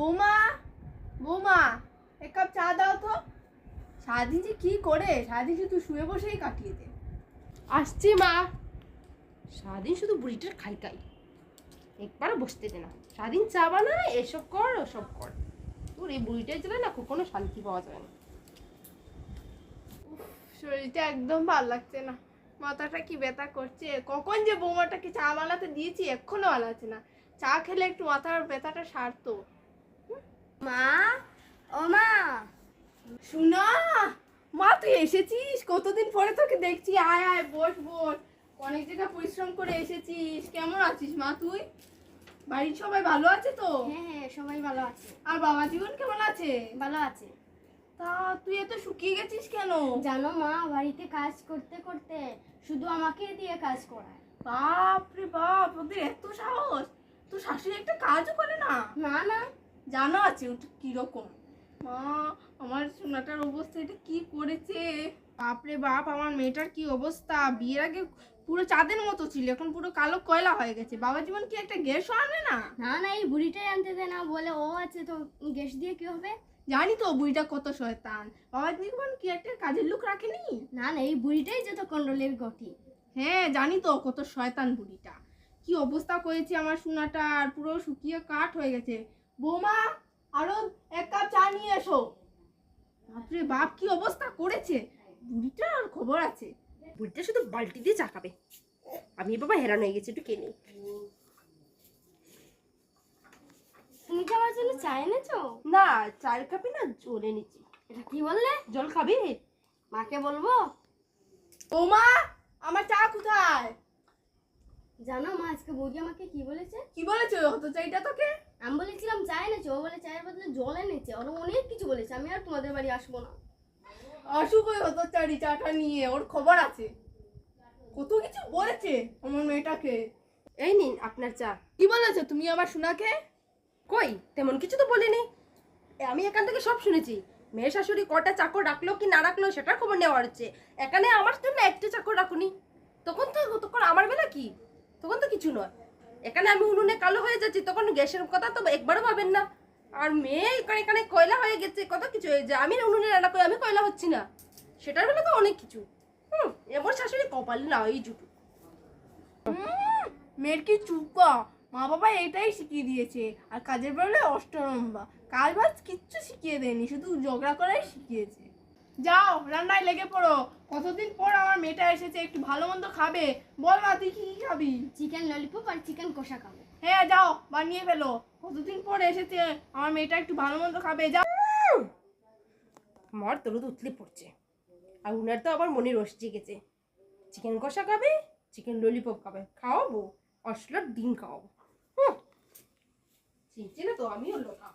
বৌমা, বৌমা, এক কাপ চা দাও তো। সারাদিন যে কি করে, সারাদিন শুধু শুয়ে বসেই কাটিয়ে দে। আসছি মা। সারাদিন শুধু বুড়িটার খাই একবারও বসতে দে না। সারাদিন চা বানা, এসব কর ওসব কর। তোর এই বুড়িটার জন্য না কখনো শান্তি পাওয়া যায় না। শরীরটা একদম ভালো লাগছে না, মাথাটা কি ব্যথা করছে। কখন যে বৌমাটাকে চা বানাতে দিয়েছি এখনো বানাচ্ছে না। চা খেলে একটু মাথার ব্যথাটা সারতো। মা, ও মা, শোনা, মা তুই এসেছিস, কতদিন পরে তোকে দেখছি। আয় আয়, বস বস। অনেক জায়গা পরিশ্রম করে এসেছিস। কেমন আছিস মা তুই? বাড়ির সবাই ভালো আছে তো? হ্যাঁ হ্যাঁ সবাই ভালো আছে। আর বাবা জীবন কেমন আছে? ভালো আছে। তা তুই এত শুকিয়ে গেছিস কেন? জানো মা, বাড়িতে কাজ করতে করতে শুধু আমাকে দিয়ে কাজ করায়। বাপ রে বাপ, ওদের এত সাহস! তোর শাশুড়ি একটা কাজও করে না? না না, জানা আছে ওটা কিরকম। মা, আমার সোনাটার অবস্থা এটা কি করেছে! বাপরে বাপ, আমার মেয়েটার কি অবস্থা! বিয়ের আগে পুরো চাঁদের মতো ছিল, এখন পুরো কালো কয়লা হয়ে গেছে। বাবা জীবন কি একটা গ্যাসও আনে না? না না, এই বুড়িটাই আনতে দেয় না, বলে ও আছে তো গ্যাস দিয়ে কি হবে। জানি তো বুড়িটা কত শয়তান। বাবা জীবন কি একটা কাজের লোক রাখেনি? না না, এই বুড়িটাই যত কন্ট্রোলের গঠি। হ্যাঁ জানি তো, কত শয়তান বুড়িটা। কি অবস্থা করেছে আমার সোনাটার, পুরো শুকিয়ে কাঠ হয়ে গেছে। বৌমা, আরো এক কাপ চা নিয়ে এসো। বাপরে বাপ, কি অবস্থা করেছে বুড়িটার, আর খবর আছে। বুড়িটা শুধু বালতি দিয়ে চা খাবে। আমি বাবা হেরান হয়ে গেছি, একটু কেনে। তুমি কি আমার জন্য চা এনেছো? না, চায়ের কাপে না জল এনেছি। এটা কি বললে? জল খাবি? মাকে বলবো? বৌমা, আমার চা কোথায়? জানো মা, আজকে বৌদি আমাকে কি বলেছে? কি বলেছো হতো চাইটা তোকে? আমি বলেছিলাম চা এনেছো, ও বলে চায়ের বদলে জল এনেছে। ওর অনেক কিছু বলেছে, আমি আর তোমাদের বাড়ি আসবো না। আসুক ওই হতো চারি চাটা নিয়ে, ওর খবর আছে। কত কিছু বলেছে আমার মেয়েটাকে। এই নিন আপনার চা। কি বলেছো তুমি আমার সোনাকে? কই, তেমন কিছু তো বলিনি। আমি এখান থেকে সব শুনেছি। মেয়ের শাশুড়ি কটা চাকর রাখলো কি না রাখলো সেটার খবর নেওয়ার হচ্ছে। এখানে আমার জন্য একটা চাকর রাখুনি। তখন আমার বেলা কি, তখন তো কিছু নয়। এখানে আমি উনুনে কালো হয়ে যাচ্ছি, তখন গ্যাসের কথা তো একবারও ভাবেন না। আর মেয়ে এখানে কয়লা হয়ে গেছে, কত কিছু হয়ে যায়। আমি উনুনে রান্না করে আমি কয়লা হচ্ছি না, সেটার বেলা তো অনেক কিছু। এমন শাশুড়ি কপাল না এই জুটু। মেয়ের কি চুপা, মা বাবা এটাই শিখিয়ে দিয়েছে। আর কাজের বেলায় অষ্টরম্বা, কাজ বাজ কিচ্ছু শিখিয়ে দেয়নি, শুধু ঝগড়া করাই শিখিয়েছে। যাও রান্নায় লেগে পড়ো, কতদিন পর আমার মেয়েটা এসেছে, একটু ভালো মন্দ খাবে। বল মা, তুই কি কি খাবি? চিকেন ললিপপ আর চিকেন কষা খাবো। হ্যাঁ যাও বানিয়ে ফেলো, কতদিন পর এসেছে আমার মেয়েটা, একটু ভালো মন্দ খাবে। যাও। মার তরুদ উতলে পড়ছে। আর উনার তো আবার মনে রস জেগেছে। চিকেন কষা খাবে, চিকেন ললিপপ খাবে, খাওয়াবো অশ্লীল ডিম খাওয়াবো। চিনছে না তো, আমিও লোকা।